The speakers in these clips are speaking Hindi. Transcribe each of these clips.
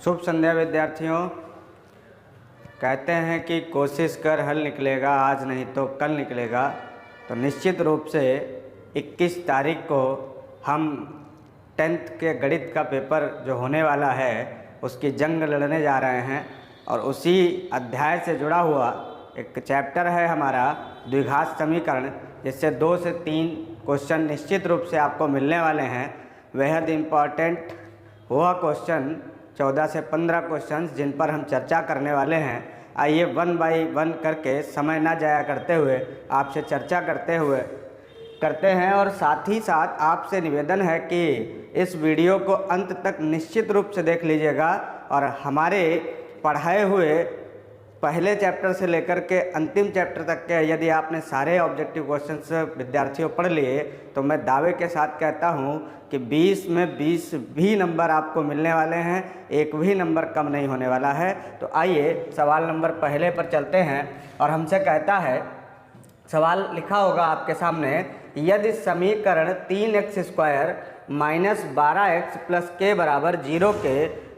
शुभ संध्या विद्यार्थियों। कहते हैं कि कोशिश कर हल निकलेगा, आज नहीं तो कल निकलेगा। तो निश्चित रूप से 21 तारीख को हम 10th के गणित का पेपर जो होने वाला है उसकी जंग लड़ने जा रहे हैं। और उसी अध्याय से जुड़ा हुआ एक चैप्टर है हमारा द्विघात समीकरण, जिससे 2 से 3 क्वेश्चन निश्चित रूप से आपको मिलने वाले हैं। बेहद इम्पॉर्टेंट वह क्वेश्चन 14 से 15 क्वेश्चंस जिन पर हम चर्चा करने वाले हैं। आइए 1 बाय 1 करके समय ना जाया करते हुए आपसे चर्चा करते हैं। और साथ ही साथ आपसे निवेदन है कि इस वीडियो को अंत तक निश्चित रूप से देख लीजिएगा और हमारे पढ़ाए हुए पहले चैप्टर से लेकर के अंतिम चैप्टर तक के यदि आपने सारे ऑब्जेक्टिव क्वेश्चंस विद्यार्थियों पढ़ लिए तो मैं दावे के साथ कहता हूं कि 20 में 20 भी नंबर आपको मिलने वाले हैं, एक भी नंबर कम नहीं होने वाला है। तो आइए सवाल नंबर पहले पर चलते हैं। और हमसे कहता है, सवाल लिखा होगा आपके सामने, यदि समीकरण 3x² minus 12x plus k बराबर 0 के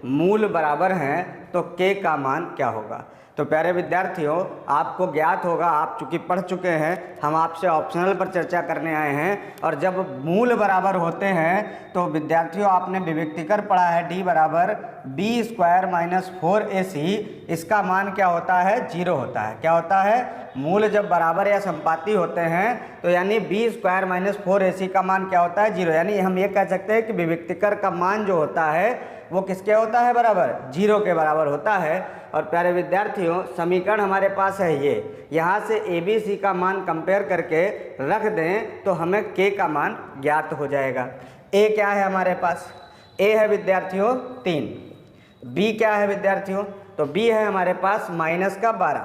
मूल बराबर हैं तो k का मान क्या होगा। तो प्यारे विद्यार्थियों, आपको ज्ञात होगा, आप चूँकि पढ़ चुके हैं, हम आपसे ऑप्शनल पर चर्चा करने आए हैं। और जब मूल बराबर होते हैं तो विद्यार्थियों आपने विभक्तिकर पढ़ा है, d बराबर b² माइनस 4ac। इसका मान क्या होता है, 0 होता है। क्या होता है, मूल जब बराबर या संपाती होते हैं तो यानी b² माइनस 4ac का मान क्या होता है, 0। यानी हम ये कह सकते हैं कि विभक्तिकर का मान जो होता है वो किसके होता है, बराबर 0 के बराबर होता है। और प्यारे विद्यार्थियों, समीकरण हमारे पास है ये, यहाँ से ABC का मान कंपेयर करके रख दें तो हमें K का मान ज्ञात हो जाएगा। A क्या है हमारे पास, A है विद्यार्थियों 3, B क्या है विद्यार्थियों, तो B है हमारे पास माइनस का 12,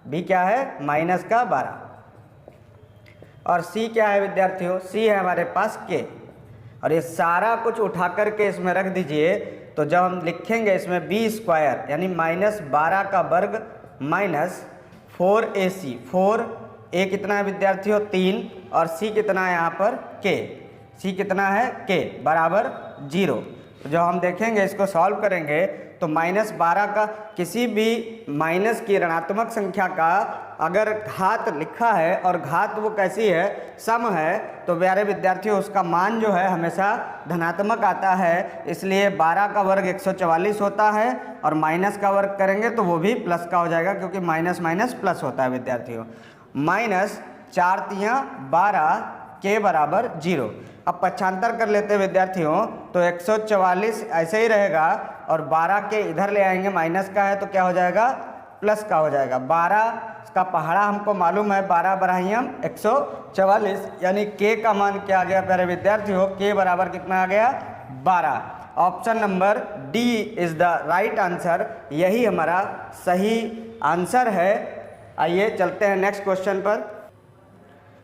B क्या है माइनस का 12। और C क्या है विद्यार्थियों, C है हमारे पास K। और ये सारा कुछ उठा करके इसमें रख दीजिए। तो जब हम लिखेंगे इसमें b² यानी माइनस 12 का वर्ग माइनस 4ac, 4a कितना है विद्यार्थियों 3, और c कितना है यहाँ पर k, c कितना है k बराबर 0। तो जब हम देखेंगे इसको सॉल्व करेंगे तो माइनस 12 का किसी भी माइनस की ऋणात्मक संख्या का अगर घात लिखा है और घात वो कैसी है, सम है, तो प्यारे विद्यार्थियों उसका मान जो है हमेशा धनात्मक आता है। इसलिए 12 का वर्ग 144 होता है और माइनस का वर्ग करेंगे तो वो भी प्लस का हो जाएगा, क्योंकि माइनस माइनस प्लस होता है विद्यार्थियों। माइनस 4 तियाँ 12 के बराबर 0। अब पक्षांतर कर लेते हैं विद्यार्थियों, तो 144 ऐसे ही रहेगा और 12 के इधर ले आएंगे, माइनस का है तो क्या हो जाएगा, प्लस का हो जाएगा। 12 का पहाड़ा हमको मालूम है, 12 बढ़ाइए 144, यानी k का मान क्या आ गया प्यारे विद्यार्थियों, k बराबर कितना आ गया 12। Option number D is the right answer, यही हमारा सही आंसर है। आइए चलते हैं नेक्स्ट क्वेश्चन पर।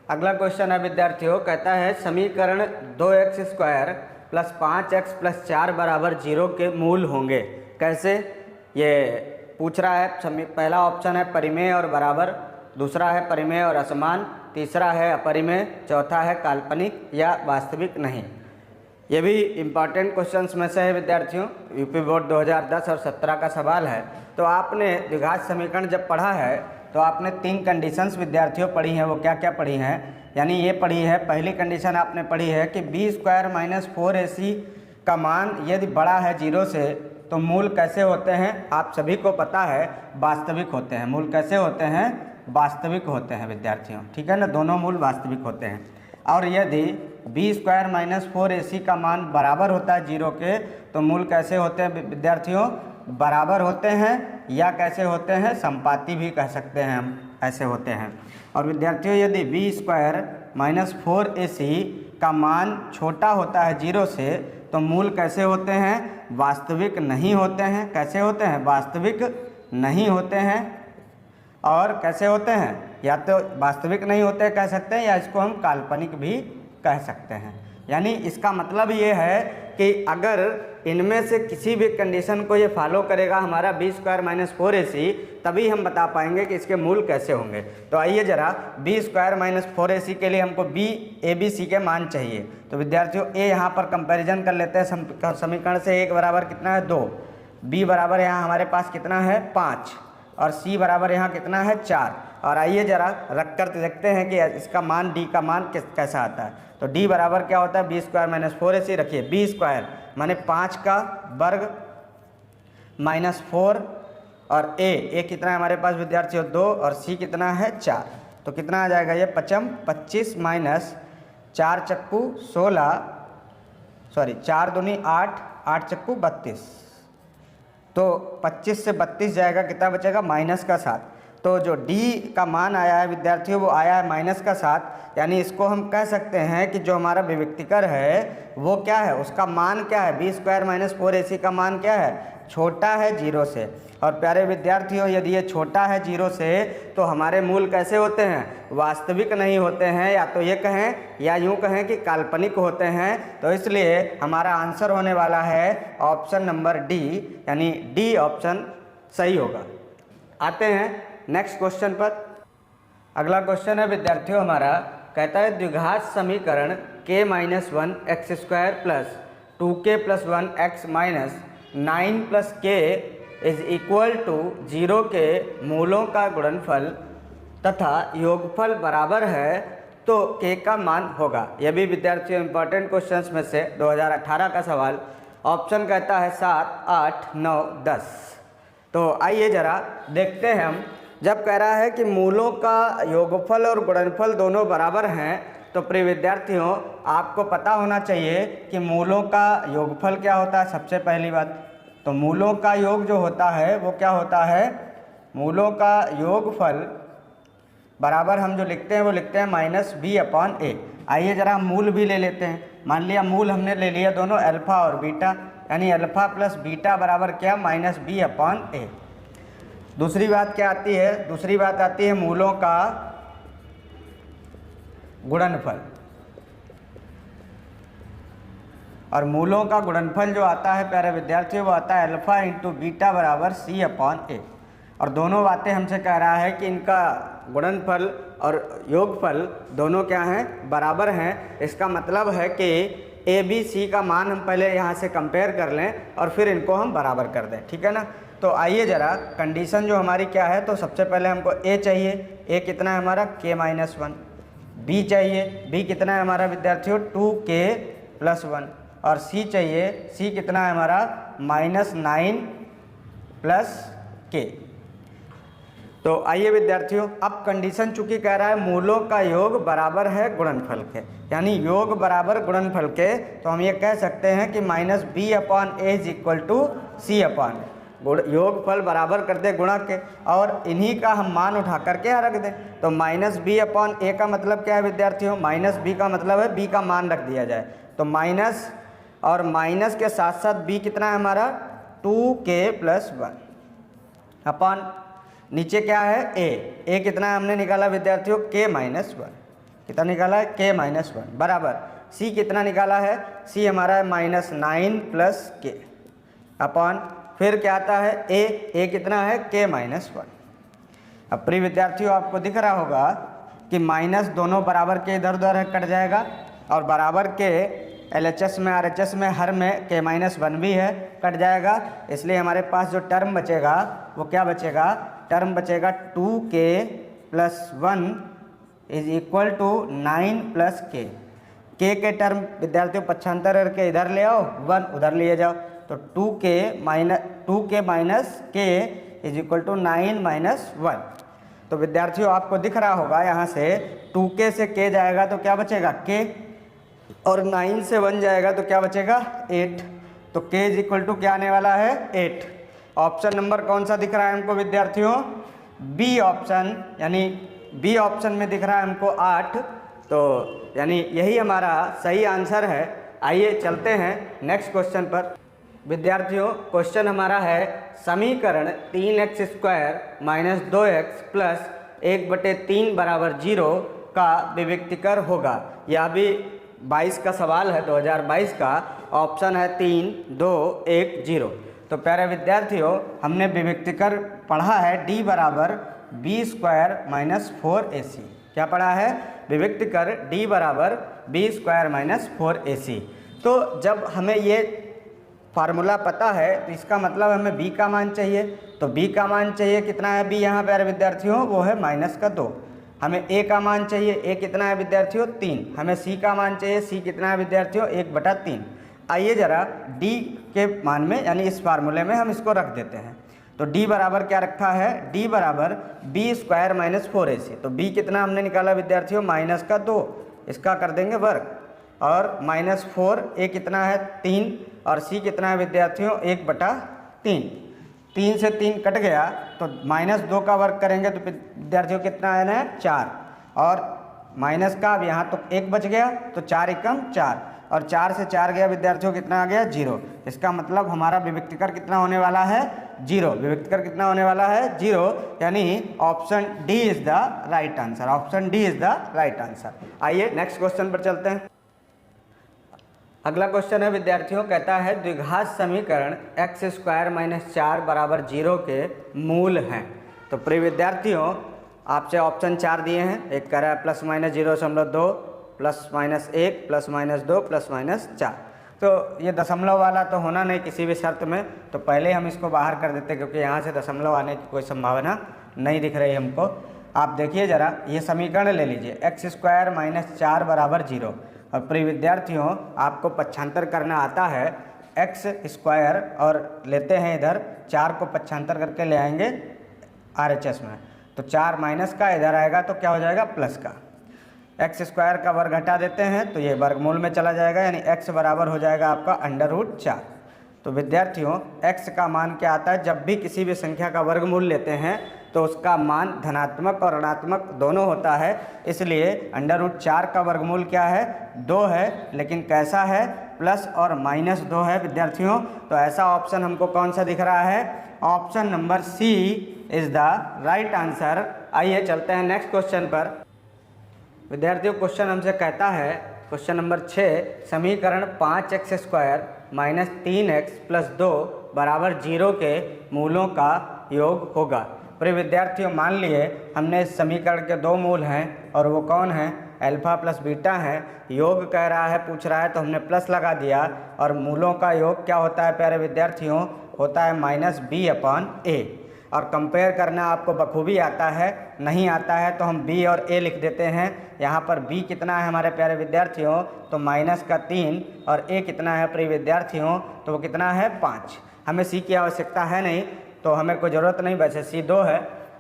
अगला क्वेश्चन है विद्यार्थियों, कहता है समीकरण 2x² प्लस 5x प्लस 4 बराबर 0 के मूल होंगे। कैसे, ये पूछ रहा है। पहला ऑप्शन है परिमेय और बराबर, दूसरा है परिमेय और असमान, तीसरा है अपरिमेय, चौथा है काल्पनिक या वास्तविक नहीं। ये भी इम्पॉर्टेंट क्वेश्चंस में से है विद्यार्थियों, यूपी बोर्ड 2010 और 17 का सवाल है। तो आपने द्विघात समीकरण जब पढ़ा है तो आपने 3 कंडीशंस विद्यार्थियों पढ़ी हैं। वो क्या क्या पढ़ी हैं, यानी ये पढ़ी है, पहली कंडीशन आपने पढ़ी है कि b² माइनस 4ac का मान यदि बड़ा है 0 से तो मूल कैसे होते हैं, आप सभी को पता है वास्तविक होते हैं। मूल कैसे होते हैं, वास्तविक होते हैं विद्यार्थियों, ठीक है ना, दोनों मूल वास्तविक होते हैं। और यदि b² माइनस 4ac का मान बराबर होता है 0 के तो मूल कैसे होते हैं विद्यार्थियों, बराबर होते हैं, या कैसे होते हैं, संपाती भी कह सकते हैं हम, ऐसे होते हैं। और विद्यार्थियों यदि b² माइनस 4ac का मान छोटा होता है 0 से तो मूल कैसे होते हैं, वास्तविक नहीं होते हैं। कैसे होते हैं, वास्तविक नहीं होते हैं। और कैसे होते हैं, या तो वास्तविक नहीं होते कह सकते हैं, या इसको हम काल्पनिक भी कह सकते हैं। यानी इसका मतलब ये है कि अगर इनमें से किसी भी कंडीशन को ये फॉलो करेगा हमारा b² माइनस 4ac, तभी हम बता पाएंगे कि इसके मूल कैसे होंगे। तो आइए जरा b² माइनस 4ac के लिए हमको ABC के मान चाहिए। तो विद्यार्थियों a यहाँ पर कंपैरिजन कर लेते हैं समीकरण से। 1 बराबर कितना है 2, b बराबर यहाँ हमारे पास कितना है 5 और c बराबर यहाँ कितना है 4। और आइए ज़रा रख कर देखते हैं कि इसका मान d का मान कैसा आता है। तो d बराबर क्या होता है, बी स्क्वायर माइनस 4ac। रखिए b स्क्वायर माने 5 का वर्ग माइनस 4 और a कितना है हमारे पास विद्यार्थियों 2 और c कितना है 4। तो कितना आ जाएगा ये 25 माइनस 4 चक्कू 16, सॉरी 4 दूनी 8, 8 चक्कू 32। तो 25 से 32 जाएगा, कितना बचेगा माइनस का 7। तो जो d का मान आया है विद्यार्थियों वो आया है माइनस का 7, यानी इसको हम कह सकते हैं कि जो हमारा विविक्तिकर है वो क्या है, उसका मान क्या है, बी स्क्वायर माइनस 4ac का मान क्या है, छोटा है 0 से। और प्यारे विद्यार्थियों यदि ये छोटा है 0 से तो हमारे मूल कैसे होते हैं, वास्तविक नहीं होते हैं, या तो ये कहें या यूँ कहें कि काल्पनिक होते हैं। तो इसलिए हमारा आंसर होने वाला है ऑप्शन नंबर डी, यानी डी ऑप्शन सही होगा। आते हैं नेक्स्ट क्वेश्चन पर। अगला क्वेश्चन है विद्यार्थियों हमारा, कहता है द्विघात समीकरण k minus 1 x square plus 2k plus 1 x minus 9 plus k is equal to 0 के मूलों का गुणनफल तथा योगफल बराबर है तो k का मान होगा। यह भी विद्यार्थियों इंपॉर्टेंट क्वेश्चंस में से 2018 का सवाल। ऑप्शन कहता है 7, 8, 9, 10। तो आइए ज़रा देखते हैं हम। जब कह रहा है कि मूलों का योगफल और गुणनफल दोनों बराबर हैं तो प्रिय विद्यार्थियों आपको पता होना चाहिए कि मूलों का योगफल क्या होता है। सबसे पहली बात तो मूलों का योग जो होता है वो क्या होता है, मूलों का योगफल बराबर हम जो लिखते हैं वो लिखते हैं माइनस b/a। आइए ज़रा हम मूल भी ले लेते हैं। मान लिया मूल हमने ले लिया दोनों अल्फ़ा और बीटा, यानी अल्फ़ा प्लस बीटा बराबर क्या, माइनस b/a। दूसरी बात क्या आती है, दूसरी बात आती है मूलों का गुणनफल। और मूलों का गुणनफल जो आता है प्यारे विद्यार्थियों वो आता है अल्फ़ा इंटू बीटा बराबर c/a। और दोनों बातें हमसे कह रहा है कि इनका गुणनफल और योगफल दोनों क्या हैं, बराबर हैं। इसका मतलब है कि a b c का मान हम पहले यहाँ से कंपेयर कर लें और फिर इनको हम बराबर कर दें, ठीक है ना। तो आइए ज़रा कंडीशन जो हमारी क्या है, तो सबसे पहले हमको a चाहिए, a कितना है हमारा k माइनस 1, b चाहिए, b कितना है हमारा विद्यार्थियों 2k प्लस 1, और c चाहिए, c कितना है हमारा माइनस 9 प्लस k। तो आइए विद्यार्थियों अब कंडीशन चूंकि कह रहा है मूलों का योग बराबर है गुणनफल के, यानी योग बराबर गुणनफल के, तो हम ये कह सकते हैं कि minus b/a is equal to c/a। योगफल बराबर कर दे गुणा के और इन्हीं का हम मान उठा करके यहाँ रख दें। तो माइनस b/a का मतलब क्या है विद्यार्थियों, माइनस b का मतलब है b का मान रख दिया जाए। तो माइनस और माइनस के साथ साथ b कितना है हमारा 2k प्लस 1 अपॉन नीचे क्या है a कितना है हमने निकाला विद्यार्थियों k माइनस 1, कितना निकाला है k माइनस 1 बराबर c कितना निकाला है, c हमारा है माइनस 9 प्लस k अपॉन फिर क्या आता है a कितना है k माइनस 1। अब प्रिय विद्यार्थियों आपको दिख रहा होगा कि माइनस दोनों बराबर के इधर उधर कट जाएगा और बराबर के LHS में RHS में हर में k माइनस 1 भी है, कट जाएगा। इसलिए हमारे पास जो टर्म बचेगा वो क्या बचेगा, टर्म बचेगा 2k plus 1 is equal to 9 plus k। के टर्म विद्यार्थियों पक्षांतर करके इधर ले आओ, 1 उधर लिए जाओ, तो 2k minus k is equal to 9 minus 1। तो विद्यार्थियों आपको दिख रहा होगा यहाँ से 2k से k जाएगा तो क्या बचेगा k, और 9 से 1 जाएगा तो क्या बचेगा 8। तो k इज इक्वल टू क्या आने वाला है 8। ऑप्शन नंबर कौन सा दिख रहा है हमको विद्यार्थियों, बी ऑप्शन, यानी बी ऑप्शन में दिख रहा है हमको 8। तो यानी यही हमारा सही आंसर है। आइए चलते हैं नेक्स्ट क्वेश्चन पर। विद्यार्थियों क्वेश्चन हमारा है समीकरण 3x square minus 2x plus 1/3 बराबर 0 का विविक्तिकर होगा। यह भी 22 का सवाल है, 2022 का। ऑप्शन है 3, 2, 1, 0। तो प्यारे विद्यार्थियों हमने विविक्तिकर पढ़ा है d बराबर b स्क्वायर माइनस 4ac। क्या पढ़ा है, विविक्तिकर d बराबर b स्क्वायर माइनस 4ac। तो जब हमें ये फार्मूला पता है तो इसका मतलब हमें b का मान चाहिए। तो b का मान चाहिए, कितना है b यहाँ प्यारे विद्यार्थियों, वो है -2। हमें a का मान चाहिए, a कितना है विद्यार्थियों 3। हमें c का मान चाहिए, c कितना है विद्यार्थियों 1/3। आइए ज़रा d के मान में यानी इस फार्मूले में हम इसको रख देते हैं। तो d बराबर क्या रखा है, d बराबर b² - 4ac। तो b कितना हमने निकाला विद्यार्थियों -2, इसका कर देंगे वर्ग, और -4, a कितना है 3, और c कितना है विद्यार्थियों 1/3। 3 से 3 कट गया तो -2 का वर्ग करेंगे तो विद्यार्थियों कितना आना है 4, और माइनस का अब यहाँ तो 1 बच गया तो 4 एकम 4, और 4 से 4 गया विद्यार्थियों कितना आ गया 0। इसका मतलब हमारा विविक्तकर कितना होने वाला है 0। विविक्तकर कितना होने वाला है 0, यानी option D is the right answer. Option D is the right answer. आइए नेक्स्ट क्वेश्चन पर चलते हैं। अगला क्वेश्चन है विद्यार्थियों, कहता है द्विघात समीकरण x² - 4 = 0 के मूल हैं। तो प्रिय विद्यार्थियों आपसे ऑप्शन 4 दिए हैं। एक कह रहा है +-0.2, +-1, +-2, +-4। तो ये दशमलव वाला तो होना नहीं किसी भी शर्त में, तो पहले हम इसको बाहर कर देते क्योंकि यहाँ से दशमलव आने की कोई संभावना नहीं दिख रही हमको। आप देखिए ज़रा, ये समीकरण ले लीजिए x² - 4 = 0। और प्रिय विद्यार्थियों आपको पक्षांतर करना आता है, x² और लेते हैं इधर 4 को पक्षांतर करके ले आएंगे RHS में, तो 4 माइनस का इधर आएगा तो क्या हो जाएगा प्लस का। x² का वर्ग हटा देते हैं तो ये वर्गमूल में चला जाएगा, यानी x बराबर हो जाएगा आपका √4। तो विद्यार्थियों x का मान क्या आता है, जब भी किसी भी संख्या का वर्गमूल लेते हैं तो उसका मान धनात्मक और ऋणात्मक दोनों होता है। इसलिए √4 का वर्गमूल क्या है 2 है, लेकिन कैसा है प्लस और -2 है विद्यार्थियों। तो ऐसा ऑप्शन हमको कौन सा दिख रहा है, option number C is the right answer. आइए चलते हैं नेक्स्ट क्वेश्चन पर। विद्यार्थियों क्वेश्चन हमसे कहता है, क्वेश्चन नंबर 6, समीकरण 5x² - 3x + 2 = 0 के मूलों का योग होगा। प्रिय विद्यार्थियों मान लिए हमने इस समीकरण के 2 मूल हैं और वो कौन है, अल्फा प्लस बीटा है। योग कह रहा है, पूछ रहा है तो हमने प्लस लगा दिया, और मूलों का योग क्या होता है प्यारे विद्यार्थियों, होता है -b/a। और कंपेयर करना आपको बखूबी आता है, नहीं आता है तो हम b और a लिख देते हैं। यहाँ पर b कितना है हमारे प्यारे विद्यार्थियों, तो -3, और a कितना है प्रिय विद्यार्थियों, तो वो कितना है 5। हमें c की आवश्यकता है नहीं तो हमें कोई ज़रूरत नहीं, वैसे c 2 है।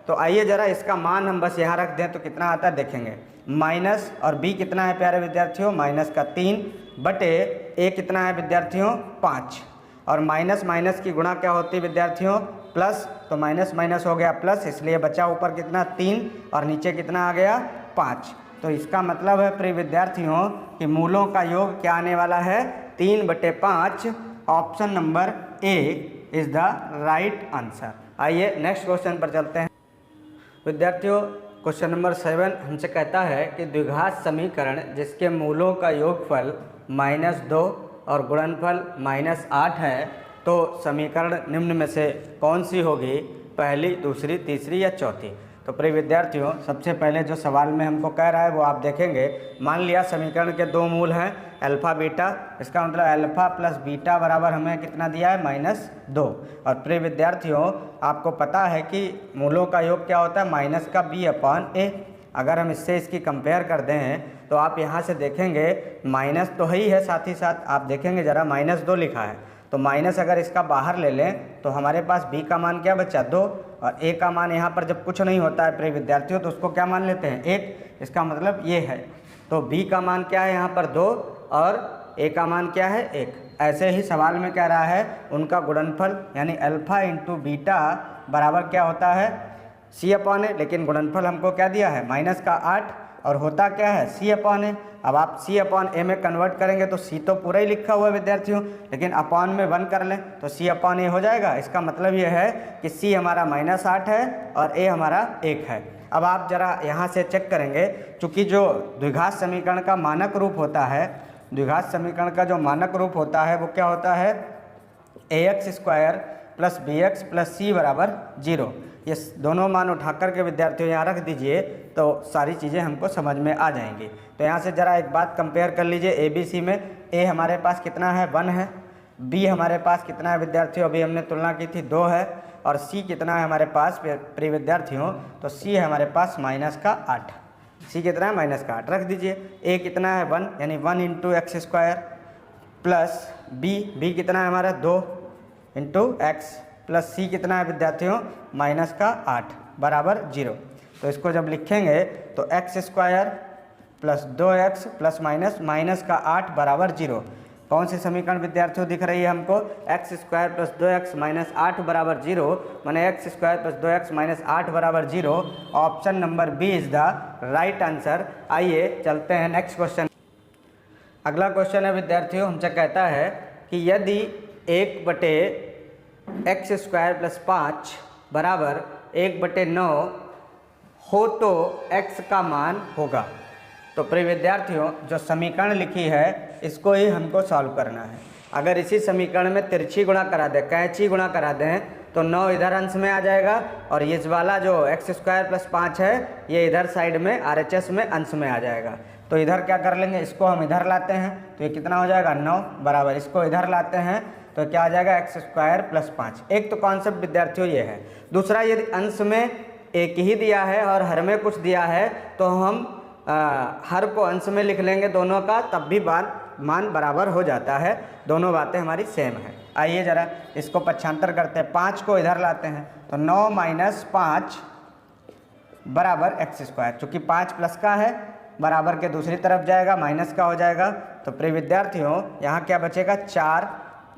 तो आइए ज़रा इसका मान हम बस यहाँ रख दें तो कितना आता है देखेंगे, माइनस और b कितना है प्यारे विद्यार्थियों -3 बटे a कितना है विद्यार्थियों 5, और माइनस माइनस की गुणा क्या होती है विद्यार्थियों प्लस, तो माइनस माइनस हो गया प्लस, इसलिए बचा ऊपर कितना 3 और नीचे कितना आ गया 5। तो इसका मतलब है प्रिय विद्यार्थियों कि मूलों का योग क्या आने वाला है 3/5। Option number A is the right answer. आइए नेक्स्ट क्वेश्चन पर चलते हैं। विद्यार्थियों क्वेश्चन नंबर 7 हमसे कहता है कि द्विघात समीकरण जिसके मूलों का योगफल -2 और गुणनफल -8 है, तो समीकरण निम्न में से कौन सी होगी, पहली, दूसरी, तीसरी या चौथी। तो प्रिय विद्यार्थियों सबसे पहले जो सवाल में हमको कह रहा है वो आप देखेंगे। मान लिया समीकरण के 2 मूल हैं अल्फ़ा बीटा, इसका मतलब अल्फ़ा प्लस बीटा बराबर हमें कितना दिया है -2। और प्रिय विद्यार्थियों आपको पता है कि मूलों का योग क्या होता है -b/a। अगर हम इससे इसकी कंपेयर कर दें तो आप यहाँ से देखेंगे माइनस तो ही है, साथ ही साथ आप देखेंगे ज़रा -2 लिखा है, तो माइनस अगर इसका बाहर ले लें तो हमारे पास b का मान क्या बचा 2, और a का मान यहाँ पर जब कुछ नहीं होता है प्रिय विद्यार्थियों तो उसको क्या मान लेते हैं 1। इसका मतलब ये है, तो b का मान क्या है यहाँ पर 2 और a का मान क्या है 1। ऐसे ही सवाल में कह रहा है उनका गुणनफल यानी अल्फ़ा × बीटा बराबर क्या होता है c/a, लेकिन गुणनफल हमको क्या दिया है -8, और होता क्या है c/a। अब आप c/a में कन्वर्ट करेंगे तो c तो पूरा ही लिखा हुआ है विद्यार्थियों, लेकिन अपॉन में 1 कर लें तो c/a हो जाएगा। इसका मतलब ये है कि c हमारा -8 है और a हमारा 1 है। अब आप ज़रा यहाँ से चेक करेंगे, चूँकि जो द्विघात समीकरण का मानक रूप होता है, द्विघात समीकरण का जो मानक रूप होता है वो क्या होता है ax² + bx + c = 0। ये दोनों मान उठा कर के विद्यार्थियों यहाँ रख दीजिए तो सारी चीज़ें हमको समझ में आ जाएंगी। तो यहाँ से ज़रा एक बात कंपेयर कर लीजिए, a b c में a हमारे पास कितना है 1 है, बी हमारे पास कितना है विद्यार्थियों, अभी हमने तुलना की थी 2 है, और सी कितना है हमारे पास प्रिय विद्यार्थियों, तो सी है हमारे पास -8। सी कितना है -8 रख दीजिए। ए कितना है 1, यानी 1 into x square, plus B कितना है हमारा 2 इंटू एक्स, प्लस सी कितना है विद्यार्थियों -8 बराबर 0। तो इसको जब लिखेंगे तो x square plus 2x plus -8 बराबर 0। कौन सी समीकरण विद्यार्थियों दिख रही है हमको, एक्स स्क्वायर प्लस 2x -8 बराबर 0, माने एक्स स्क्वायर प्लस 2x -8 बराबर 0। Option number B is the right answer. आइए चलते हैं नेक्स्ट क्वेश्चन। अगला क्वेश्चन है विद्यार्थियों, हमसे कहता है कि यदि 1/x स्क्वायर प्लस 5 बराबर 1/9 हो तो x का मान होगा। तो प्रिय विद्यार्थियों जो समीकरण लिखी है इसको ही हमको सॉल्व करना है। अगर इसी समीकरण में तिरछी गुणा करा दें, कैंची गुणा करा दें, तो 9 इधर अंश में आ जाएगा, और ये वाला जो एक्स स्क्वायर प्लस 5 है ये इधर साइड में RHS में अंश में आ जाएगा। तो इधर क्या कर लेंगे, इसको हम इधर लाते हैं तो ये कितना हो जाएगा 9 बराबर, इसको इधर लाते हैं तो क्या आ जाएगा एक्स स्क्वायर प्लस 5। एक तो कॉन्सेप्ट विद्यार्थियों ये है। दूसरा, यदि अंश में एक ही दिया है और हर में कुछ दिया है तो हम हर को अंश में लिख लेंगे दोनों का, तब भी मान बराबर हो जाता है। दोनों बातें हमारी सेम है। आइए ज़रा इसको पक्षांतर करते हैं, 5 को इधर लाते हैं तो 9 - 5 बराबर एक्स स्क्वायर। चूँकि 5 प्लस का है बराबर के दूसरी तरफ जाएगा, माइनस का हो जाएगा। तो प्रिय विद्यार्थियों यहाँ क्या बचेगा 4,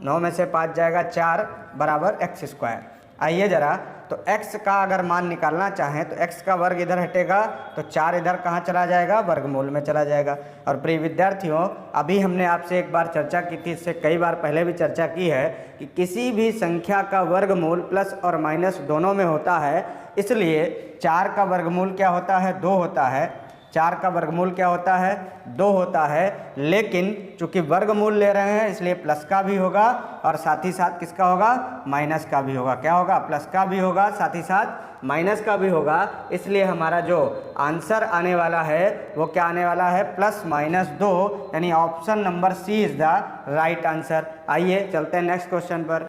9 में से 5 जाएगा 4 बराबर एक्स स्क्वायर। आइए ज़रा, तो x का अगर मान निकालना चाहें तो x का वर्ग इधर हटेगा तो 4 इधर कहाँ चला जाएगा, वर्गमूल में चला जाएगा। और प्रिय विद्यार्थियों अभी हमने आपसे एक बार चर्चा की थी, इससे कई बार पहले भी चर्चा की है कि किसी भी संख्या का वर्गमूल प्लस और माइनस दोनों में होता है। इसलिए 4 का वर्गमूल क्या होता है, 2 होता है। 4 का वर्गमूल क्या होता है, 2 होता है। लेकिन चूंकि वर्गमूल ले रहे हैं इसलिए प्लस का भी होगा और साथ ही साथ किसका होगा, माइनस का भी होगा। क्या होगा, प्लस का भी होगा, साथ ही साथ माइनस का भी होगा। इसलिए हमारा जो आंसर आने वाला है वो क्या आने वाला है, +-2, यानी option number C is the right answer. आइए चलते हैं नेक्स्ट क्वेश्चन पर।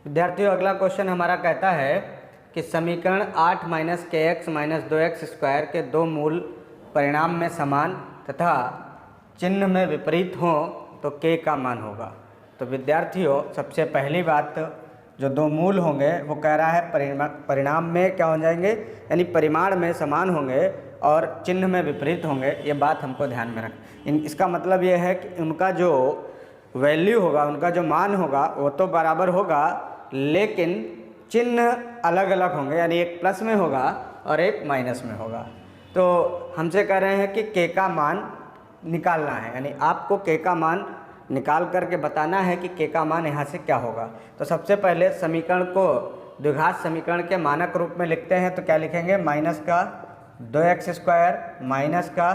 विद्यार्थियों अगला क्वेश्चन हमारा कहता है कि समीकरण 8 - kx - 2x स्क्वायर के दो मूल परिणाम में समान तथा चिन्ह में विपरीत हों तो k का मान होगा। तो विद्यार्थियों सबसे पहली बात, जो दो मूल होंगे वो कह रहा है परिणाम में क्या हो जाएंगे, यानी परिमाण में समान होंगे और चिन्ह में विपरीत होंगे। ये बात हमको ध्यान में रख। इसका मतलब ये है कि उनका जो वैल्यू होगा, उनका जो मान होगा वो तो बराबर होगा, लेकिन चिन्ह अलग अलग होंगे, यानी एक प्लस में होगा और एक माइनस में होगा। तो हमसे कह रहे हैं कि k का मान निकालना है, यानी आपको k का मान निकाल करके बताना है कि k का मान यहाँ से क्या होगा। तो सबसे पहले समीकरण को द्विघात समीकरण के मानक रूप में लिखते हैं। तो क्या लिखेंगे, माइनस का 2x स्क्वायर माइनस का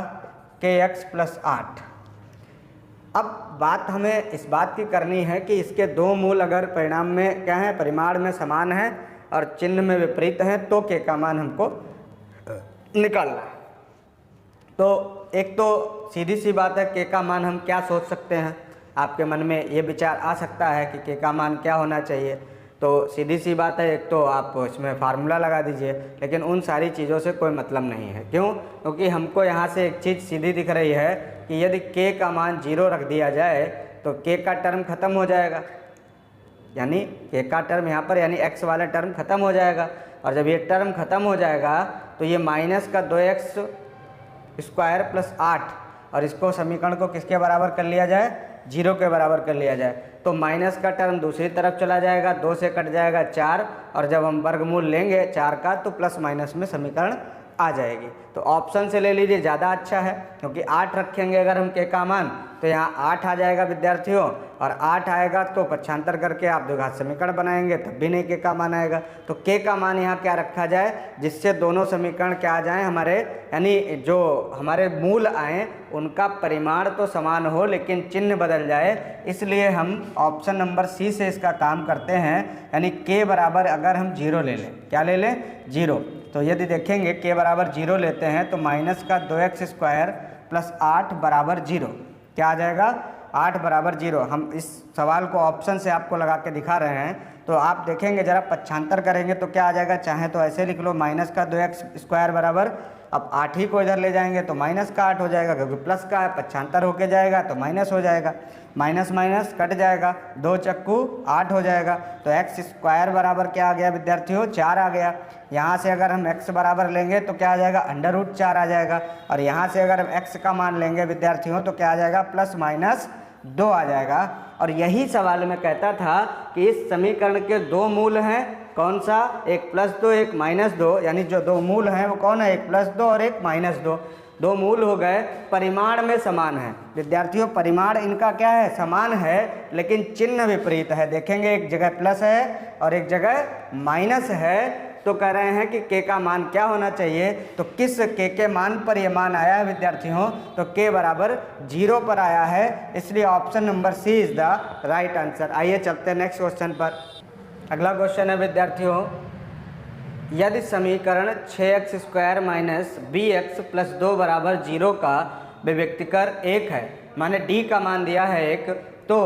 kx प्लस 8। अब बात हमें इस बात की करनी है कि इसके दो मूल अगर परिणाम में क्या है, परिमाण में समान है और चिन्ह में विपरीत हैं तो k का मान हमको निकालना है। तो एक तो सीधी सी बात है, k का मान हम क्या सोच सकते हैं, आपके मन में ये विचार आ सकता है कि k का मान क्या होना चाहिए। तो सीधी सी बात है, एक तो आप इसमें फार्मूला लगा दीजिए, लेकिन उन सारी चीज़ों से कोई मतलब नहीं है। क्यों, क्योंकि हमको यहाँ से एक चीज़ सीधी दिख रही है कि यदि k का मान 0 रख दिया जाए तो k का टर्म खत्म हो जाएगा, यानी k का टर्म यहाँ पर यानी x वाला टर्म खत्म हो जाएगा। और जब ये टर्म खत्म हो जाएगा तो ये माइनस का 2x स्क्वायर प्लस 8, और इसको समीकरण को किसके बराबर कर लिया जाए, 0 के बराबर कर लिया जाए, तो माइनस का टर्म दूसरी तरफ चला जाएगा, 2 से कट जाएगा 4, और जब हम वर्गमूल लेंगे 4 का तो प्लस माइनस में समीकरण आ जाएगी। तो ऑप्शन से ले लीजिए, ज़्यादा अच्छा है, क्योंकि 8 रखेंगे अगर हम k का मान तो यहाँ 8 आ जाएगा विद्यार्थियों, और 8 आएगा तो पक्षांतर करके आप द्विघात समीकरण बनाएंगे तब भी नहीं k का मान आएगा। तो k का मान यहाँ क्या रखा जाए, जिससे दोनों समीकरण क्या आ जाएँ हमारे, यानी जो हमारे मूल आएँ उनका परिमाण तो समान हो लेकिन चिन्ह बदल जाए। इसलिए हम ऑप्शन नंबर सी से इसका काम करते हैं, यानी k बराबर अगर हम 0 ले लें, क्या ले लें, 0। तो यदि देखेंगे k बराबर 0 लेते हैं तो माइनस का 2x स्क्वायर प्लस 8 बराबर 0 क्या आ जाएगा, 8 बराबर 0। हम इस सवाल को ऑप्शन से आपको लगा के दिखा रहे हैं, तो आप देखेंगे जरा पक्षांतर करेंगे तो क्या आ जाएगा, चाहे तो ऐसे लिख लो माइनस का 2x² बराबर, अब 8 ही को इधर ले जाएंगे तो माइनस का 8 हो जाएगा, क्योंकि प्लस का है, पक्षांतर होके जाएगा तो माइनस हो जाएगा, माइनस माइनस कट जाएगा, 2 चक्कू 8 हो जाएगा। तो x² बराबर क्या आ गया विद्यार्थियों, 4 आ गया। यहाँ से अगर हम x बराबर लेंगे तो क्या आ जाएगा, √4 आ जाएगा। और यहाँ से अगर हम x का मान लेंगे विद्यार्थियों तो क्या आ जाएगा, +-2 आ जाएगा। और यही सवाल में कहता था कि इस समीकरण के दो मूल हैं, कौन सा, एक +2 एक -2, यानी जो दो मूल हैं वो कौन है, एक +2 और एक -2। दो मूल हो गए, परिमाण में समान है विद्यार्थियों, परिमाण इनका क्या है, समान है, लेकिन चिन्ह विपरीत है। देखेंगे एक जगह प्लस है और एक जगह माइनस है, तो कह रहे हैं कि k का मान क्या होना चाहिए, तो किस k के मान पर ये मान आया है विद्यार्थियों, तो k बराबर 0 पर आया है, इसलिए option number C is the right answer. आइए चलते हैं नेक्स्ट क्वेश्चन पर। अगला क्वेश्चन है विद्यार्थियों, यदि समीकरण 6x² - bx + 2 बराबर 0 का विभक्तिकर 1 है, माने d का मान दिया है 1, तो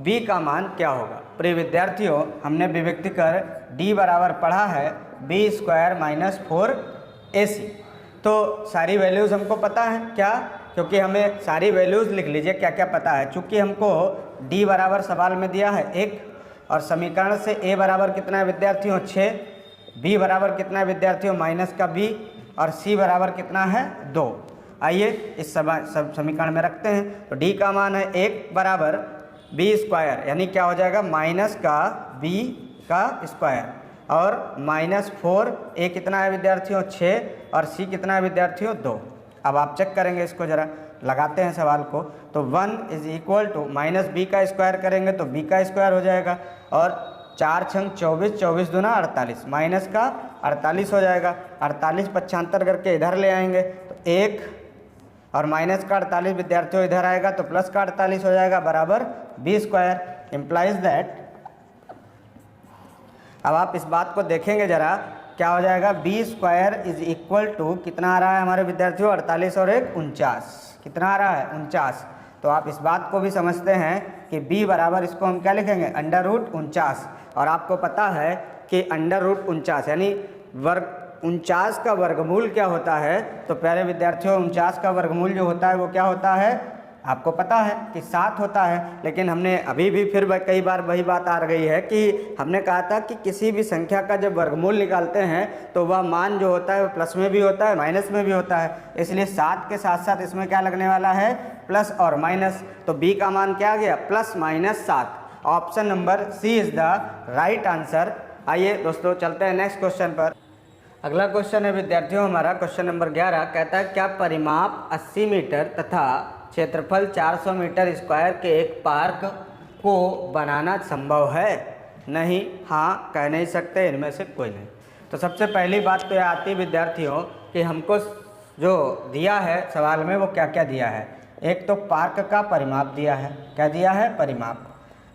b का मान क्या होगा। प्रिय विद्यार्थियों, हमने विभक्तिकर d बराबर पढ़ा है b² - 4ac। तो सारी वैल्यूज़ हमको पता है क्या, क्योंकि हमें सारी वैल्यूज़ लिख लीजिए क्या क्या पता है। चूँकि हमको d बराबर सवाल में दिया है 1, और समीकरण से a बराबर कितना है विद्यार्थियों 6, b बराबर कितना है विद्यार्थियों -b, और c बराबर कितना है 2। आइए इस सब समीकरण में रखते हैं। तो d का मान है 1 बराबर b², यानी क्या हो जाएगा, -b का स्क्वायर, और -4, a कितना है विद्यार्थियों 6, और c कितना है विद्यार्थियों 2। अब आप चेक करेंगे इसको, जरा लगाते हैं सवाल को। तो 1 = -b का स्क्वायर करेंगे तो b का स्क्वायर हो जाएगा, और 4 छंग 24, 24 दूना 48, माइनस का 48 हो जाएगा। 48 पक्षांतर करके इधर ले आएंगे तो 1, और माइनस का 48 विद्यार्थियों इधर आएगा तो प्लस का 48 हो जाएगा, बराबर b²। इम्प्लाइज दैट, अब आप इस बात को देखेंगे जरा, क्या हो जाएगा, b² = कितना आ रहा है हमारे विद्यार्थियों, 48 और 1 49, कितना आ रहा है 49। तो आप इस बात को भी समझते हैं कि b बराबर, इसको हम क्या लिखेंगे, √49। और आपको पता है कि √49 यानी वर्ग 49 का वर्गमूल क्या होता है, तो प्यारे विद्यार्थियों 49 का वर्गमूल जो होता है वो क्या होता है, आपको पता है कि 7 होता है। लेकिन हमने अभी भी फिर कई बार वही बात आ गई है कि हमने कहा था कि किसी भी संख्या का जब वर्गमूल निकालते हैं तो वह मान जो होता है वो प्लस में भी होता है, माइनस में भी होता है। इसलिए 7 के साथ साथ इसमें क्या लगने वाला है, प्लस और माइनस। तो b का मान क्या आ गया, +-7। Option number C is the right answer. आइए दोस्तों चलते हैं नेक्स्ट क्वेश्चन पर। अगला क्वेश्चन है विद्यार्थियों हमारा क्वेश्चन नंबर 11, कहता है क्या परिमाप 80 मीटर तथा क्षेत्रफल 400 मीटर स्क्वायर के एक पार्क को बनाना संभव है। नहीं, हाँ, कह नहीं सकते, इनमें से कोई नहीं। तो सबसे पहली बात तो यह आती है विद्यार्थियों कि हमको जो दिया है सवाल में वो क्या क्या दिया है। एक तो पार्क का परिमाप दिया है, क्या दिया है, परिमाप।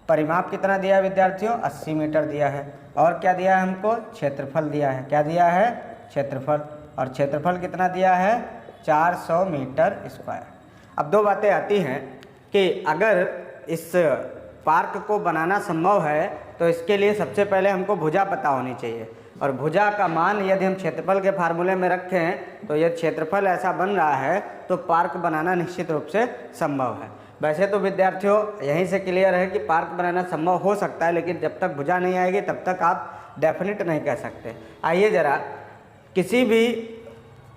परिमाप कितना दिया है विद्यार्थियों, 80 मीटर दिया है। और क्या दिया है हमको, क्षेत्रफल दिया है, क्या दिया है, क्षेत्रफल। और क्षेत्रफल कितना दिया है, 400 मीटर स्क्वायर। अब दो बातें आती हैं कि अगर इस पार्क को बनाना संभव है तो इसके लिए सबसे पहले हमको भुजा पता होनी चाहिए, और भुजा का मान यदि हम क्षेत्रफल के फार्मूले में रखें तो यदि क्षेत्रफल ऐसा बन रहा है तो पार्क बनाना निश्चित रूप से संभव है। वैसे तो विद्यार्थियों यहीं से क्लियर है कि पार्क बनाना संभव हो सकता है, लेकिन जब तक भुजा नहीं आएगी तब तक आप डेफिनेट नहीं कह सकते। आइए जरा, किसी भी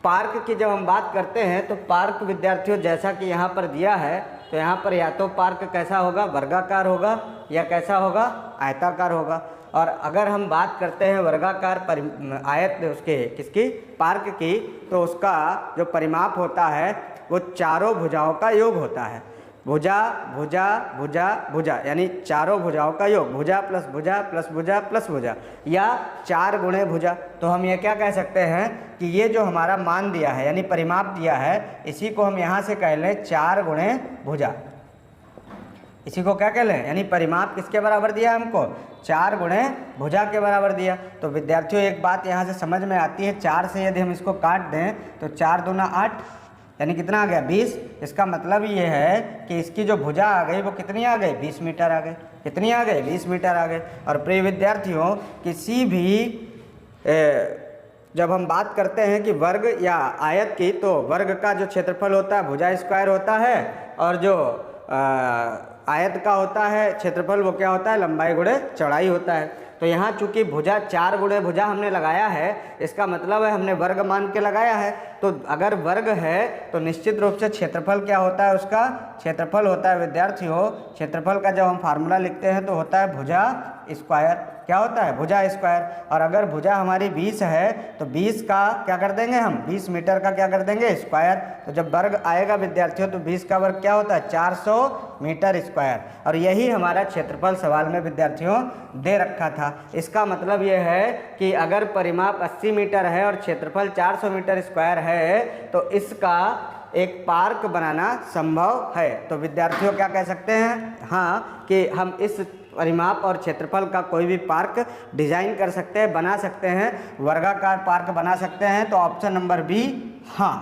पार्क की जब हम बात करते हैं तो पार्क विद्यार्थियों जैसा कि यहाँ पर दिया है, तो यहाँ पर या तो पार्क कैसा होगा, वर्गाकार होगा, या कैसा होगा, आयताकार होगा। और अगर हम बात करते हैं वर्गाकार आयत उसके किसकी, पार्क की, तो उसका जो परिमाप होता है वो चारों भुजाओं का योग होता है। भुजा भुजा भुजा भुजा, यानी चारों भुजाओं का योग, भुजा प्लस भुजा प्लस भुजा प्लस भुजा, या 4 गुणे भुजा। तो हम ये क्या कह सकते हैं कि ये जो हमारा मान दिया है यानी परिमाप दिया है, इसी को हम यहाँ से कह लें 4 गुणे भुजा। इसी को क्या कह लें, यानी परिमाप किसके बराबर दिया हमको, 4 गुणे भुजा के बराबर दिया। तो विद्यार्थियों एक बात यहाँ से समझ में आती है, 4 से यदि हम इसको काट दें तो 4 दूना 8, यानी कितना आ गया 20। इसका मतलब ये है कि इसकी जो भुजा आ गई वो कितनी आ गई 20 मीटर आ गई। कितनी आ गई 20 मीटर आ गई। और प्रिय विद्यार्थियों, किसी भी जब हम बात करते हैं कि वर्ग या आयत की, तो वर्ग का जो क्षेत्रफल होता है भुजा स्क्वायर होता है, और जो आयत का होता है क्षेत्रफल वो क्या होता है लंबाई गुणे चौड़ाई होता है। तो यहाँ चूंकि भुजा 4 गुणे भुजा हमने लगाया है, इसका मतलब है हमने वर्ग मान के लगाया है। तो अगर वर्ग है तो निश्चित रूप से क्षेत्रफल क्या होता है, उसका क्षेत्रफल होता है विद्यार्थियों, क्षेत्रफल का जब हम फार्मूला लिखते हैं तो होता है भुजा स्क्वायर। क्या होता है भुजा स्क्वायर। और अगर भुजा हमारी 20 है तो 20 का क्या कर देंगे हम 20 मीटर का क्या कर देंगे स्क्वायर। तो जब वर्ग आएगा विद्यार्थियों तो 20 का वर्ग क्या होता है 400 मीटर स्क्वायर। और यही हमारा क्षेत्रफल सवाल में विद्यार्थियों दे रखा था। इसका मतलब यह है कि अगर परिमाप 80 मीटर है और क्षेत्रफल 400 मीटर स्क्वायर है तो इसका एक पार्क बनाना संभव है। तो विद्यार्थियों क्या कह सकते हैं, हाँ, कि हम इस परिमाप और क्षेत्रफल का कोई भी पार्क डिजाइन कर सकते हैं, बना सकते हैं, वर्गाकार पार्क बना सकते हैं। तो ऑप्शन नंबर बी हाँ।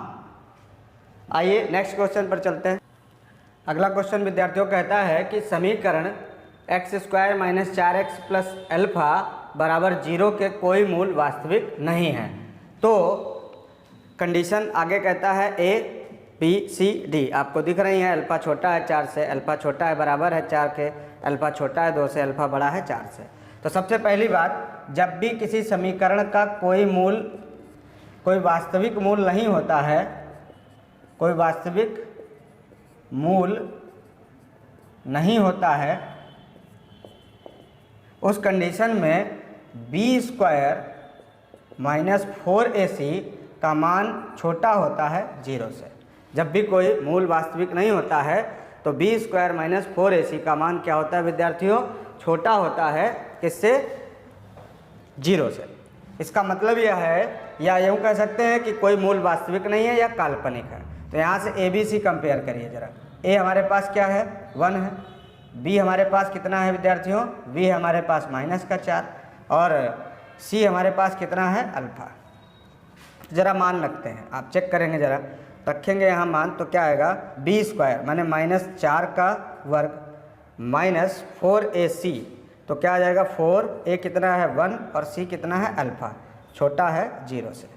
आइए नेक्स्ट क्वेश्चन पर चलते हैं। अगला क्वेश्चन विद्यार्थियों कहता है कि समीकरण x² - 4x + अल्फा बराबर 0 के कोई मूल वास्तविक नहीं है। तो कंडीशन आगे कहता है A B C D आपको दिख रही है। अल्फा छोटा है 4 से, अल्फा छोटा है बराबर है 4 के, अल्फा छोटा है 2 से, अल्फा बड़ा है 4 से। तो सबसे पहली बात, जब भी किसी समीकरण का कोई वास्तविक मूल नहीं होता है, कोई वास्तविक मूल नहीं होता है, उस कंडीशन में b² - 4ac का मान छोटा होता है 0 से। जब भी कोई मूल वास्तविक नहीं होता है तो b² - 4ac का मान क्या होता है विद्यार्थियों, छोटा होता है किससे, 0 से। इसका मतलब यह है, या यूँ कह सकते हैं कि कोई मूल वास्तविक नहीं है या काल्पनिक है। तो यहाँ से a b c कंपेयर करिए जरा। a हमारे पास क्या है 1 है, b हमारे पास कितना है विद्यार्थियों, b हमारे पास -4, और c हमारे पास कितना है अल्फा। ज़रा मान लगते हैं, आप चेक करेंगे जरा, रखेंगे यहाँ मान तो क्या आएगा b² माने -4 का वर्ग -4ac, तो क्या आ जाएगा 4a कितना है 1 और c कितना है अल्फा, छोटा है 0 से।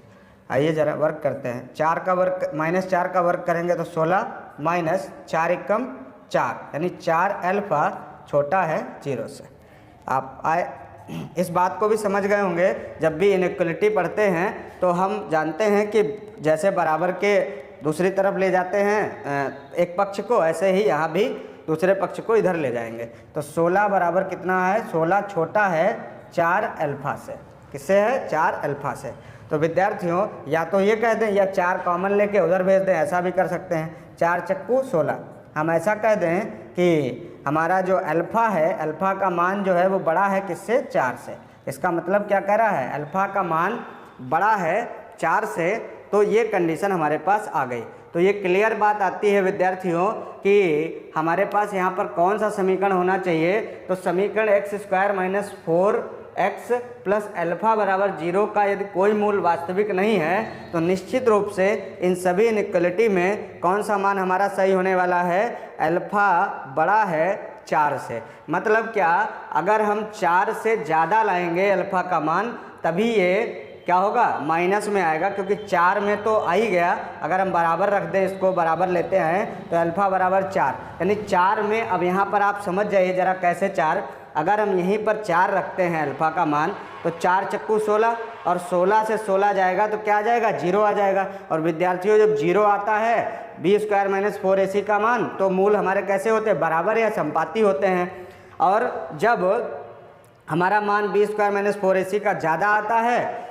आइए ज़रा वर्क करते हैं। 4 का वर्ग -4 का वर्ग करेंगे तो 16 -4 एकम 4 यानी 4 अल्फा छोटा है 0 से। आप इस बात को भी समझ गए होंगे, जब भी इनइक्वलिटी पढ़ते हैं तो हम जानते हैं कि जैसे बराबर के दूसरी तरफ ले जाते हैं एक पक्ष को, ऐसे ही यहाँ भी दूसरे पक्ष को इधर ले जाएंगे। तो 16 बराबर कितना है, 16 छोटा है 4 अल्फा से। किससे है, 4 अल्फा से। तो विद्यार्थियों या तो ये कह दें या 4 कॉमन लेके उधर भेज दें, ऐसा भी कर सकते हैं। 4 चक्कू 16। हम ऐसा कह दें कि हमारा जो अल्फ़ा है, अल्फ़ा का मान जो है वो बड़ा है किससे, 4 से। इसका मतलब क्या कह रहा है, अल्फ़ा का मान बड़ा है 4 से। तो ये कंडीशन हमारे पास आ गई। तो ये क्लियर बात आती है विद्यार्थियों कि हमारे पास यहाँ पर कौन सा समीकरण होना चाहिए। तो समीकरण x² - 4x + अल्फ़ा बराबर 0 का यदि कोई मूल वास्तविक नहीं है तो निश्चित रूप से इन सभी इनइक्वलिटी में कौन सा मान हमारा सही होने वाला है, अल्फ़ा बड़ा है 4 से। मतलब क्या, अगर हम 4 से ज़्यादा लाएंगे अल्फ़ा का मान तभी ये क्या होगा, माइनस में आएगा, क्योंकि 4 में तो आ ही गया। अगर हम बराबर रख दें, इसको बराबर लेते हैं तो अल्फ़ा बराबर 4 यानी 4 में। अब यहाँ पर आप समझ जाइए ज़रा कैसे 4, अगर हम यहीं पर 4 रखते हैं अल्फ़ा का मान तो 4 चक्कू 16 और 16 से 16 जाएगा तो क्या आ जाएगा, 0 आ जाएगा। और विद्यार्थियों जब 0 आता है b² - 4ac का मान तो मूल हमारे कैसे होते हैं, बराबर या संपाती होते हैं। और जब हमारा मान b² - 4ac का ज़्यादा आता है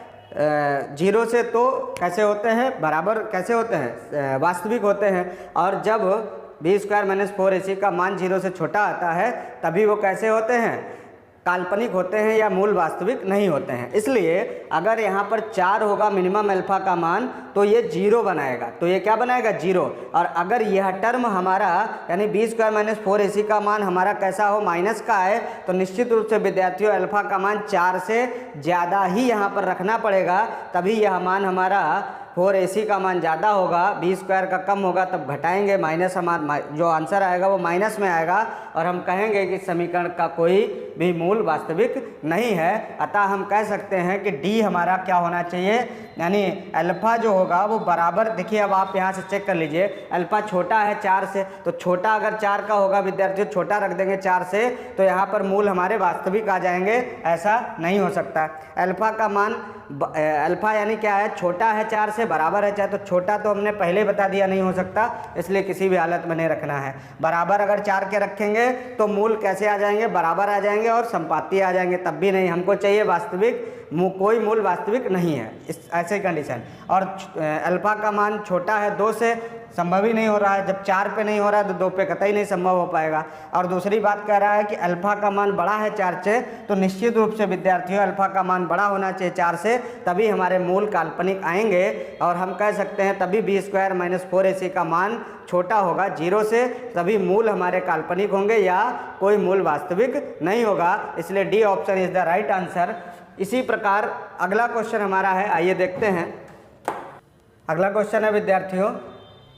0 से तो कैसे होते हैं, बराबर कैसे होते हैं, वास्तविक होते हैं। और जब b² - 4ac का मान 0 से छोटा आता है तभी वो कैसे होते हैं, काल्पनिक होते हैं या मूल वास्तविक नहीं होते हैं। इसलिए अगर यहाँ पर 4 होगा मिनिमम अल्फ़ा का मान तो ये 0 बनाएगा, तो ये क्या बनाएगा, 0। और अगर यह टर्म हमारा यानी b² - 4ac का मान हमारा कैसा हो, माइनस का है, तो निश्चित रूप से विद्यार्थियों अल्फ़ा का मान 4 से ज़्यादा ही यहाँ पर रखना पड़ेगा, तभी यह मान हमारा 4ac का मान ज़्यादा होगा, b स्क्वायर का कम होगा, तब घटाएंगे, माइनस हमारा जो आंसर आएगा वो माइनस में आएगा और हम कहेंगे कि समीकरण का कोई भी मूल वास्तविक नहीं है। अतः हम कह सकते हैं कि d हमारा क्या होना चाहिए, यानी अल्फ़ा जो होगा वो बराबर, देखिए अब आप यहाँ से चेक कर लीजिए, अल्फ़ा छोटा है 4 से, तो छोटा अगर 4 का होगा विद्यार्थियों, छोटा रख देंगे 4 से, तो यहाँ पर मूल हमारे वास्तविक आ जाएंगे, ऐसा नहीं हो सकता। अल्फ़ा का मान अल्फ़ा यानी क्या है, छोटा है 4 से, बराबर है 4, तो छोटा तो हमने पहले ही बता दिया नहीं हो सकता, इसलिए किसी भी हालत में नहीं रखना है। बराबर अगर 4 के रखेंगे तो मूल कैसे आ जाएंगे, बराबर आ जाएंगे और संपाती आ जाएंगे, तब भी नहीं, हमको चाहिए वास्तविक, कोई मूल वास्तविक नहीं है इस ऐसे कंडीशन। और अल्फ़ा का मान छोटा है 2 से, संभव ही नहीं हो रहा है, जब 4 पे नहीं हो रहा है तो 2 पे कतई नहीं संभव हो पाएगा। और दूसरी बात कह रहा है कि अल्फ़ा का मान बड़ा है 4 से, तो निश्चित रूप से विद्यार्थियों अल्फ़ा का मान बड़ा होना चाहिए 4 से, तभी हमारे मूल काल्पनिक आएंगे। और हम कह सकते हैं तभी b स्क्वायर माइनस 4ac का मान छोटा होगा 0 से, तभी मूल हमारे काल्पनिक होंगे या कोई मूल वास्तविक नहीं होगा, इसलिए D option is the right answer. इसी प्रकार अगला क्वेश्चन हमारा है, आइए देखते हैं। अगला क्वेश्चन है विद्यार्थियों,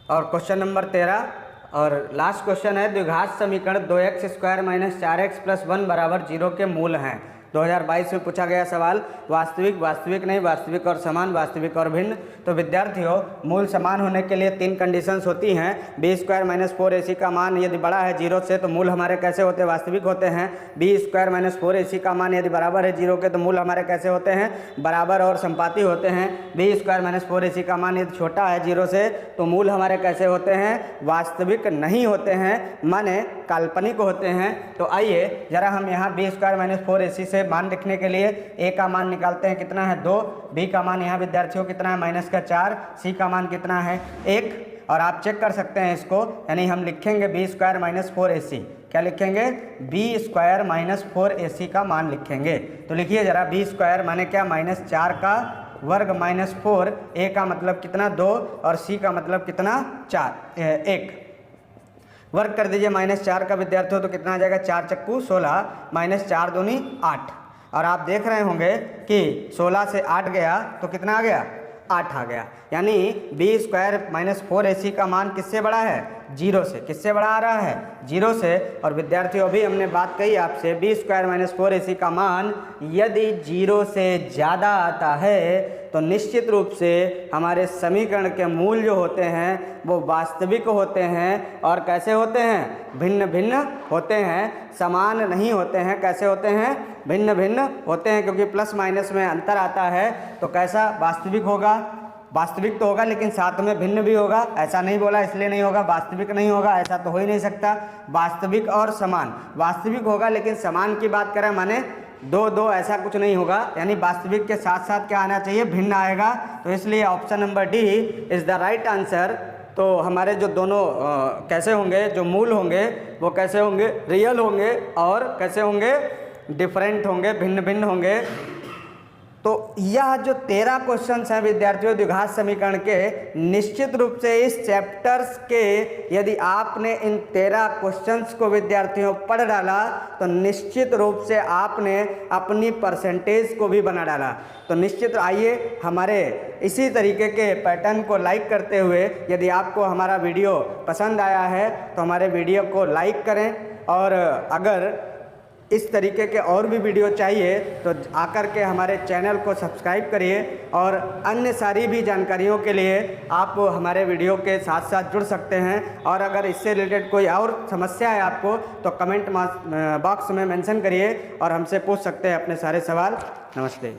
और क्वेश्चन नंबर 13 और लास्ट क्वेश्चन है, द्विघात समीकरण 2x square minus 4x plus 1 बराबर 0 के मूल हैं। 2022 में पूछा गया सवाल, वास्तविक, वास्तविक नहीं, वास्तविक और समान, वास्तविक और भिन्न। तो विद्यार्थियों मूल समान होने के लिए 3 कंडीशंस होती हैं। b स्क्वायर माइनस 4ac का मान यदि बड़ा है 0 से तो मूल हमारे कैसे होते हैं, वास्तविक होते हैं। b स्क्वायर माइनस 4ac का मान यदि बराबर है 0 के तो मूल हमारे कैसे होते हैं, बराबर और संपाती होते हैं। b स्क्वायर माइनस 4ac का मान यदि छोटा है 0 से तो मूल हमारे कैसे होते हैं, वास्तविक नहीं होते हैं, माने काल्पनिक होते हैं। तो आइए जरा हम यहाँ b स्क्वायर माइनस 4ac से मान लिखने के लिए a का मान निकालते हैं, कितना है 2, b का मान यहाँ विद्यार्थियों कितना है माइनस का 4, c का मान कितना है 1। और आप चेक कर सकते हैं इसको, यानी हम लिखेंगे b स्क्वायर माइनस 4ac, क्या लिखेंगे, b स्क्वायर माइनस 4ac का मान लिखेंगे। तो लिखिए जरा, b स्क्वायर माने क्या, माइनस 4 का वर्ग माइनस 4, a का मतलब कितना 2 और c का मतलब कितना 4 1, वर्ग कर दीजिए माइनस 4 का विद्यार्थियों, तो कितना आ जाएगा, 4 चक्कू 16 माइनस 4 दूनी 8। और आप देख रहे होंगे कि 16 से 8 गया तो कितना आ गया, 8 आ गया। यानी b स्क्वायर माइनस 4ac का मान किससे बड़ा है, 0 से। किससे बड़ा आ रहा है, 0 से। और विद्यार्थियों अभी हमने बात कही आपसे, b स्क्वायर माइनस 4ac का मान यदि 0 से ज़्यादा आता है तो निश्चित रूप से हमारे समीकरण के मूल जो होते हैं वो वास्तविक होते हैं। और कैसे होते हैं, भिन्न भिन्न होते हैं, समान नहीं होते हैं। कैसे होते हैं, भिन्न भिन्न होते हैं, क्योंकि प्लस माइनस में अंतर आता है। तो कैसा, वास्तविक होगा, वास्तविक तो होगा लेकिन साथ में भिन्न भी होगा, ऐसा नहीं बोला इसलिए नहीं होगा, वास्तविक नहीं होगा, ऐसा तो हो ही नहीं सकता। वास्तविक और समान, वास्तविक होगा लेकिन समान की बात करें माने 2-2, ऐसा कुछ नहीं होगा, यानी वास्तविक के साथ साथ क्या आना चाहिए, भिन्न आएगा। तो इसलिए option number D is the right answer. तो हमारे जो दोनों कैसे होंगे, जो मूल होंगे वो कैसे होंगे, रियल होंगे, और कैसे होंगे, डिफरेंट होंगे, भिन्न भिन्न होंगे। तो यह जो 13 क्वेश्चंस हैं विद्यार्थियों द्विघात समीकरण के, निश्चित रूप से इस चैप्टर्स के यदि आपने इन 13 क्वेश्चंस को विद्यार्थियों पढ़ डाला तो निश्चित रूप से आपने अपनी परसेंटेज को भी बना डाला। तो निश्चित आइए हमारे इसी तरीके के पैटर्न को लाइक करते हुए, यदि आपको हमारा वीडियो पसंद आया है तो हमारे वीडियो को लाइक करें, और अगर इस तरीके के और भी वीडियो चाहिए तो आकर के हमारे चैनल को सब्सक्राइब करिए। और अन्य सारी भी जानकारियों के लिए आप हमारे वीडियो के साथ साथ जुड़ सकते हैं। और अगर इससे रिलेटेड कोई और समस्या है आपको तो कमेंट बॉक्स में मेंशन करिए और हमसे पूछ सकते हैं अपने सारे सवाल। नमस्ते।